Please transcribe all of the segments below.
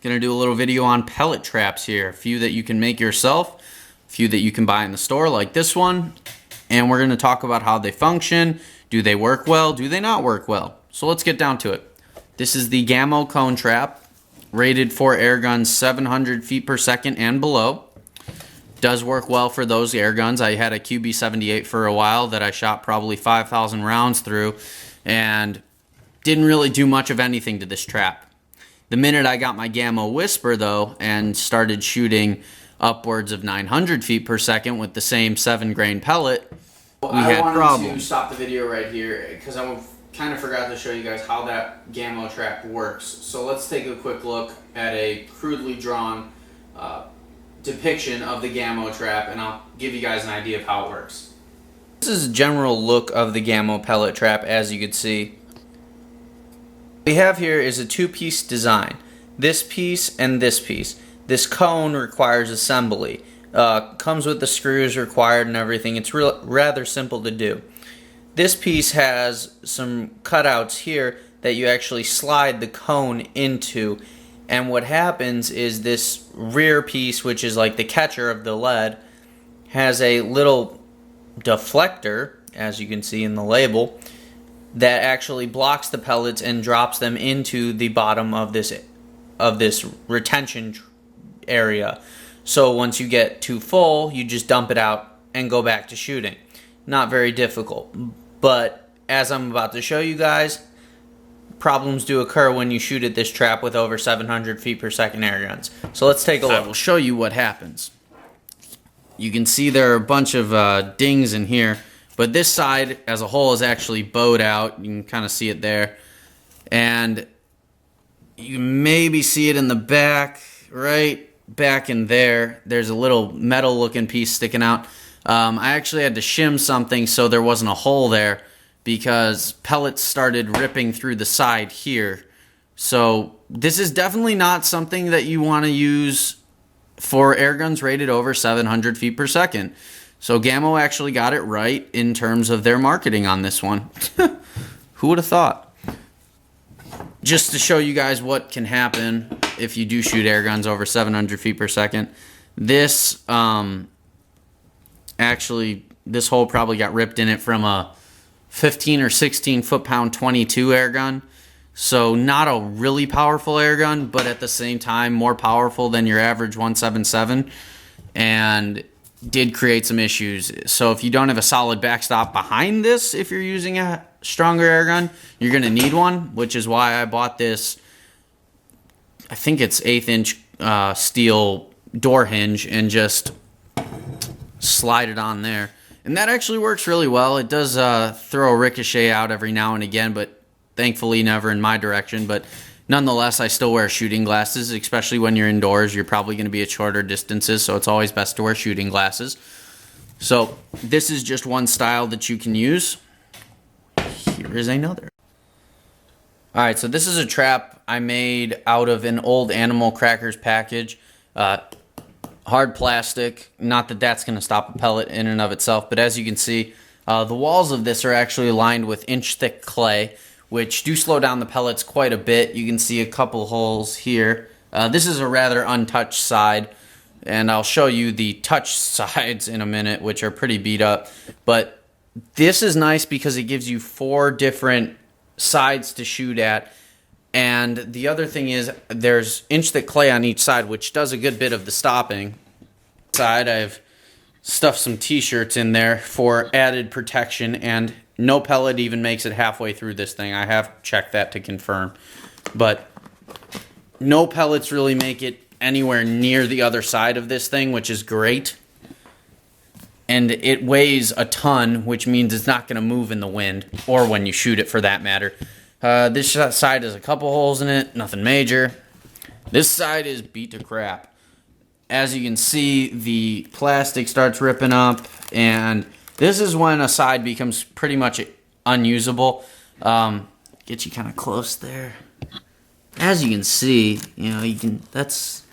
Gonna do a little video on pellet traps here. A few that you can make yourself, a few that you can buy in the store like this one. And we're gonna talk about how they function. Do they work well? Do they not work well? So let's get down to it. This is the Gammo cone trap, rated for air guns 700 feet per second and below. Does work well for those air guns. I had a QB78 for a while that I shot probably 5,000 rounds through and didn't really do much of anything to this trap. The minute I got my Gammo Whisper though and started shooting upwards of 900 feet per second with the same 7-grain pellet, we had problems. I wanted to stop the video right here because I kind of forgot to show you guys how that Gammo trap works. So let's take a quick look at a crudely drawn depiction of the Gammo trap, and I'll give you guys an idea of how it works. This is a general look of the Gammo pellet trap. As you can see, what we have here is a two-piece design. This piece and this piece. This cone requires assembly. Comes with the screws required and everything. It's rather simple to do. This piece has some cutouts here that you actually slide the cone into, and what happens is this rear piece, which is like the catcher of the lead, has a little deflector, as you can see in the label, that actually blocks the pellets and drops them into the bottom of this retention area. So once you get too full, you just dump it out and go back to shooting. Not very difficult, but as I'm about to show you guys, problems do occur when you shoot at this trap with over 700 feet per second air guns. So let's take a look. I will show you what happens. You can see there are a bunch of dings in here, but this side as a whole is actually bowed out. You can kind of see it there, and you maybe see it in the back, right back in there. There's a little metal looking piece sticking out. I actually had to shim something so there wasn't a hole there, because pellets started ripping through the side here. So this is definitely not something that you want to use for air guns rated over 700 feet per second. So Gammo actually got it right in terms of their marketing on this one. Who would have thought? Just to show you guys what can happen if you do shoot air guns over 700 feet per second. This, actually, this hole probably got ripped in it from a 15 or 16 foot-pound 22 air gun. So not a really powerful air gun, but at the same time more powerful than your average 177, and did create some issues. So if you don't have a solid backstop behind this, if you're using a stronger air gun, you're going to need one, which is why I bought this, I think it's 1/8 inch steel door hinge, and just slide it on there. And that actually works really well. It does throw a ricochet out every now and again, but thankfully never in my direction. But nonetheless, I still wear shooting glasses, especially when you're indoors. You're probably going to be at shorter distances, so it's always best to wear shooting glasses. So this is just one style that you can use. Here is another. Alright, so this is a trap I made out of an old Animal Crackers package. Hard plastic. Not that that's going to stop a pellet in and of itself, but as you can see, the walls of this are actually lined with inch-thick clay, which do slow down the pellets quite a bit. You can see a couple holes here. This is a rather untouched side, and I'll show you the touched sides in a minute, which are pretty beat up. But this is nice because it gives you 4 different sides to shoot at. And the other thing is there's inch-thick clay on each side, which does a good bit of the stopping. Side, I've stuffed some t-shirts in there for added protection, and no pellet even makes it halfway through this thing. I have checked that to confirm. But no pellets really make it anywhere near the other side of this thing, which is great. And it weighs a ton, which means it's not going to move in the wind, or when you shoot it for that matter. This side has a couple holes in it, nothing major. This side is beat to crap. As you can see, the plastic starts ripping up, and this is when a side becomes pretty much unusable. Get you kind of close there. As you can see, that's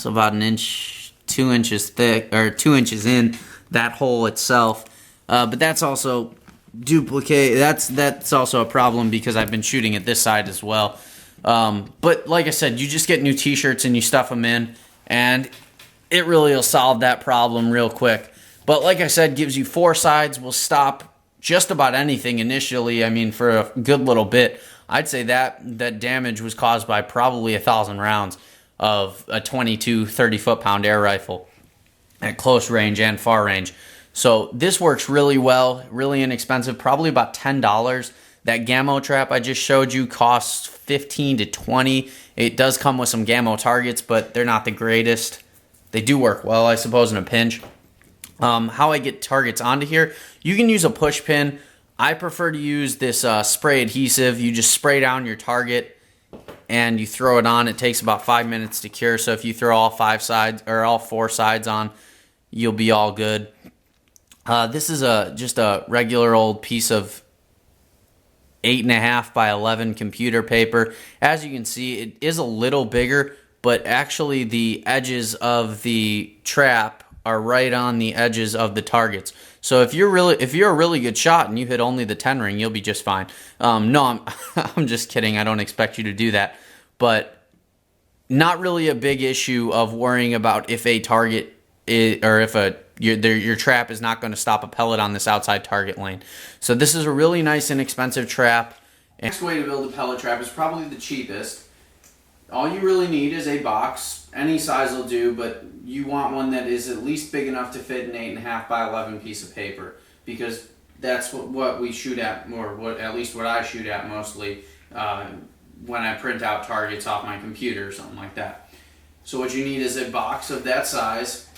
about an inch, 2 inches thick, or 2 inches in that hole itself. But that's also duplicate. That's also a problem because I've been shooting at this side as well. But like I said, you just get new t-shirts and you stuff them in, and it really will solve that problem real quick. But like I said, gives you 4 sides, will stop just about anything initially. I mean, for a good little bit. I'd say that damage was caused by probably 1,000 rounds of a 22 30 foot-pound air rifle at close range and far range. So this works really well, really inexpensive, probably about $10. That Gammo trap I just showed you costs 15 to 20. It does come with some Gammo targets, but they're not the greatest. They do work well, I suppose, in a pinch. How I get targets onto here, you can use a push pin. I prefer to use this spray adhesive. You just spray down your target and you throw it on. It takes about 5 minutes to cure. So if you throw all 5 sides or all 4 sides on, you'll be all good. This is just a regular old piece of 8.5 by 11 computer paper. As you can see, it is a little bigger, but actually the edges of the trap are right on the edges of the targets. So if you're a really good shot and you hit only the 10 ring, you'll be just fine. No, I'm just kidding. I don't expect you to do that, but not really a big issue of worrying about if a target is, or if your trap is not going to stop a pellet on this outside target lane. So this is a really nice inexpensive trap. Next way to build a pellet trap is probably the cheapest. All you really need is a box. Any size will do, but you want one that is at least big enough to fit an 8.5 by 11 piece of paper, because that's what we shoot at, or at least what I shoot at mostly when I print out targets off my computer or something like that. So what you need is a box of that size.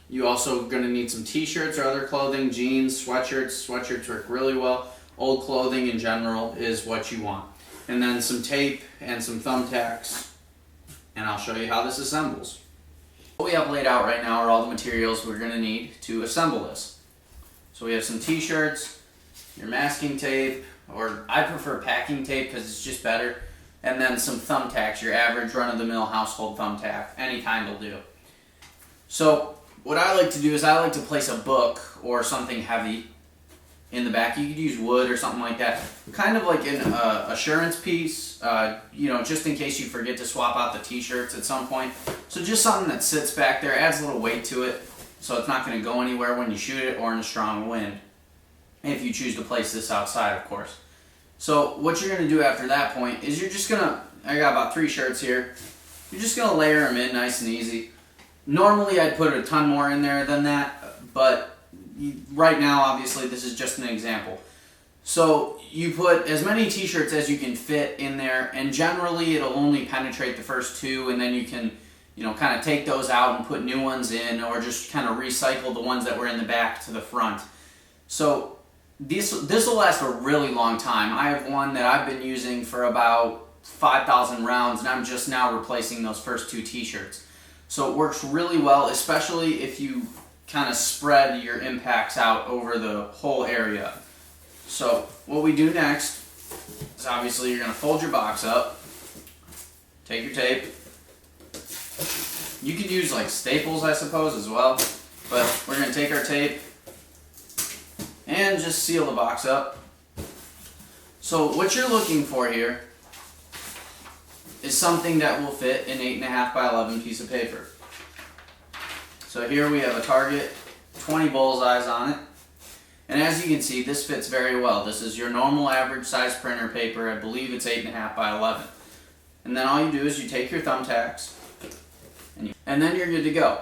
You also going to need some t-shirts or other clothing, jeans, sweatshirts. Sweatshirts work really well. Old clothing in general is what you want. And then some tape and some thumbtacks. And I'll show you how this assembles. What we have laid out right now are all the materials we're going to need to assemble this. So we have some t-shirts, your masking tape, or I prefer packing tape because it's just better, and then some thumbtacks, your average run-of-the-mill household thumbtack. Any kind will do. So what I like to do is I like to place a book or something heavy in the back. You could use wood or something like that, kind of like an assurance piece, just in case you forget to swap out the t-shirts at some point. So just something that sits back there, adds a little weight to it, so it's not going to go anywhere when you shoot it or in a strong wind, if you choose to place this outside, of course. So what you're going to do after that point is you're just going to, I got about 3 shirts here, you're just going to layer them in nice and easy. Normally I'd put a ton more in there than that, but right now, obviously, this is just an example. So you put as many t-shirts as you can fit in there, and generally it'll only penetrate the first 2, and then you can, kind of take those out and put new ones in, or just kind of recycle the ones that were in the back to the front. So this will last a really long time. I have one that I've been using for about 5,000 rounds, and I'm just now replacing those first 2 t-shirts. So it works really well, especially if you kind of spread your impacts out over the whole area. So what we do next is obviously you're going to fold your box up, take your tape. You could use like staples, I suppose, as well, but we're going to take our tape and just seal the box up. So what you're looking for here is something that will fit an 8.5 by 11 piece of paper. So here we have a target, 20 bullseyes on it, and as you can see, this fits very well. This is your normal average size printer paper. I believe it's 8.5 by 11. And then all you do is you take your thumbtacks, and then you're good to go.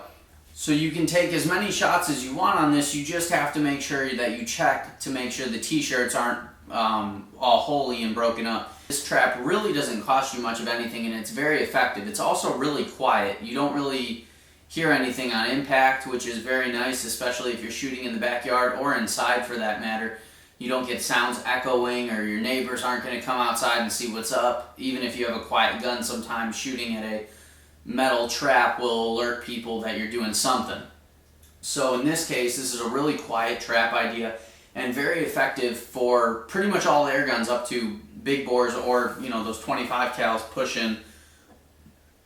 So you can take as many shots as you want on this. You just have to make sure that you check to make sure the t-shirts aren't all holy and broken up. This trap really doesn't cost you much of anything, and it's very effective. It's also really quiet. You don't really hear anything on impact, which is very nice, especially if you're shooting in the backyard or inside for that matter. You don't get sounds echoing, or your neighbors aren't going to come outside and see what's up. Even if you have a quiet gun, sometimes shooting at a metal trap will alert people that you're doing something. So in this case, this is a really quiet trap idea and very effective for pretty much all air guns up to big bores, or those 25 cals pushing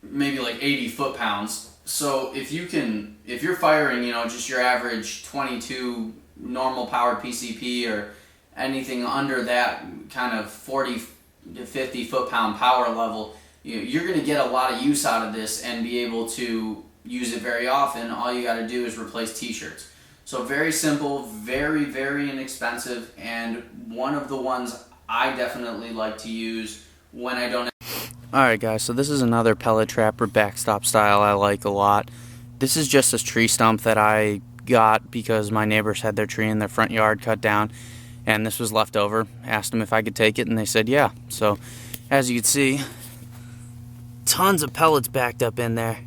maybe like 80 foot-pounds. So if you're firing, just your average 22 normal powered PCP, or anything under that kind of 40 to 50 foot-pound power level, you're going to get a lot of use out of this and be able to use it very often. All you got to do is replace t-shirts. So very simple, very, very inexpensive, and one of the ones I definitely like to use when I don't. Alright guys, so this is another pellet trap or backstop style I like a lot. This is just a tree stump that I got because my neighbors had their tree in their front yard cut down, and this was left over. Asked them if I could take it, and they said yeah. So as you can see, tons of pellets backed up in there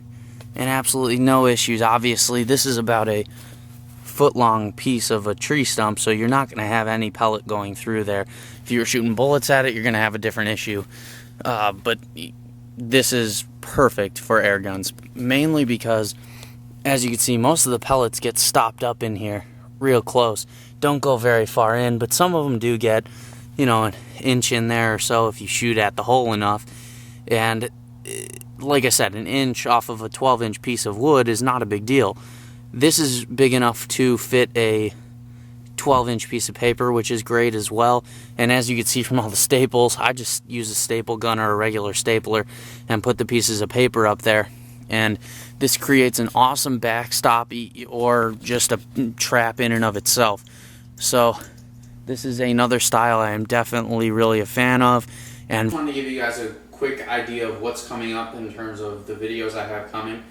and absolutely no issues. Obviously this is about a foot-long piece of a tree stump, so you're not going to have any pellet going through there. If you were shooting bullets at it, you're going to have a different issue. But this is perfect for air guns, mainly because, as you can see, most of the pellets get stopped up in here real close. Don't go very far in, but some of them do get, an inch in there or so if you shoot at the hole enough. And like I said, an inch off of a 12-inch piece of wood is not a big deal. This is big enough to fit a 12-inch piece of paper, which is great as well. And as you can see from all the staples, I just use a staple gun or a regular stapler and put the pieces of paper up there. And this creates an awesome backstop or just a trap in and of itself. So this is another style I am definitely really a fan of. And I wanted to give you guys a quick idea of what's coming up in terms of the videos I have coming.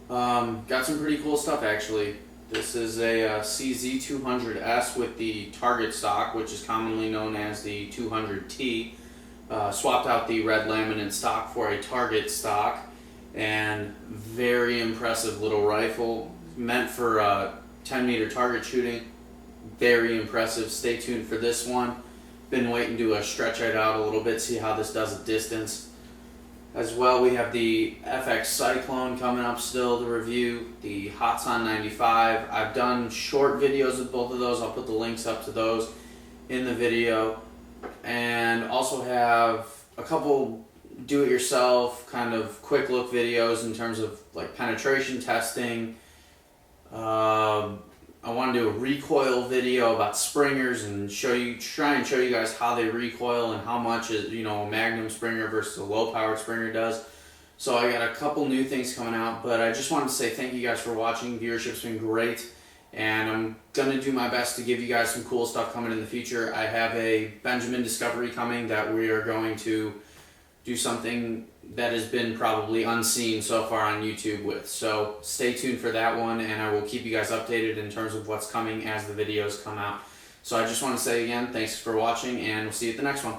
Got some pretty cool stuff actually. This is a CZ200S with the target stock, which is commonly known as the 200T. Swapped out the red laminate stock for a target stock, and very impressive little rifle, meant for 10-meter target shooting. Very impressive. Stay tuned for this one. Been waiting to stretch it out a little bit, see how this does at distance. As well, we have the FX Cyclone coming up still to review, the Hotson 95. I've done short videos with both of those. I'll put the links up to those in the video. And also have a couple do-it-yourself kind of quick look videos in terms of like penetration testing. I want to do a recoil video about springers and try and show you guys how they recoil and how much a Magnum Springer versus a low-powered Springer does. So I got a couple new things coming out, but I just wanted to say thank you guys for watching. Viewership's been great, and I'm going to do my best to give you guys some cool stuff coming in the future. I have a Benjamin Discovery coming that we are going to do something that has been probably unseen so far on YouTube with. So stay tuned for that one, and I will keep you guys updated in terms of what's coming as the videos come out. So I just want to say again, thanks for watching, and we'll see you at the next one.